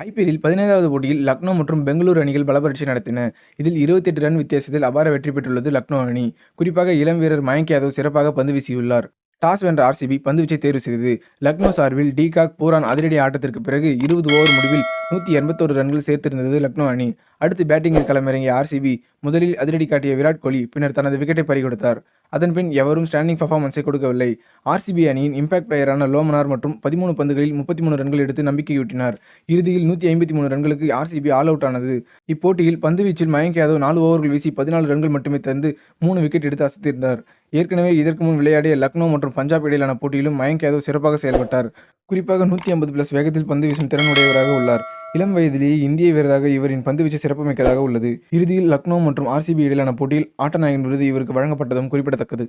ஐபிஎல்லில் 15வது போட்டியில் லக்னோ மற்றும் பெங்களூரு அணிகள் பலப்பரீட்சை நடத்தின. இதில் 28 ரன் வித்தியாசத்தில் அபார வெற்றி பெற்றுள்ளது லக்னோ அணி. குறிப்பாக இளம் வீரர் மயங்க் யாதவ் சிறப்பாக பந்து வீசியுள்ளார். டாஸ் வென்ற ஆர்சிபி பந்துவீச்சை தேர்வு செய்தது. லக்னோ சார்பில் டிகாக் பூரான் அதிரடி ஆட்டத்திற்கு பிறகு 20 ஓவர் முடிவில் 181 ரன்கள் சேர்த்திருந்தது லக்னோ அணி. அடுத்து பேட்டிங்கில் களமிறங்கிய ஆர்சிபி முதலில் அதிரடி காட்டிய விராட் கோலி பின்னர் தனது விக்கெட்டை பறிகொடுத்தார். அதன்பின் எவரும் ஸ்டாண்டிங் பர்ஃபார்மன்ஸை கொடுக்கவில்லை. ஆர்சிபி அணியின் இம்பாக்ட் பிளேயரான லோமனார் மற்றும் 13 பந்துகளில் 33 ரன்கள் எடுத்து நம்பிக்கையூட்டினார். இறுதியில் 153 ரன்களுக்கு ஆர்சிபி ஆல் அவுட் ஆனது. இப்போட்டியில் பந்துவீச்சில் மயங்க் யாதவ் 4 ஓவர்கள் வீசி 14 ரன்கள் மட்டுமே தந்து 3 விக்கெட் எடுத்து அசத்தியிருந்தார். ஏற்கனவே இதற்கு முன் விளையாடிய லக்னோ மற்றும் பஞ்சாப் இடையிலான போட்டியிலும் மயங்க் யாதவ் சிறப்பாக செயல்பட்டார். குறிப்பாக 150+ வேகத்தில் பந்து வீசும் திறன் உடையவராக உள்ளார். இளம் வயதிலேயே இந்திய வீரராக இவரின் பந்துவீச்சு சிறப்புமிக்கதாக உள்ளது. இறுதியில் லக்னோ மற்றும் ஆர்சிபி இடையிலான போட்டியில் ஆட்டநாயகன் விருது இவருக்கு வழங்கப்பட்டதும் குறிப்பிடத்தக்கது.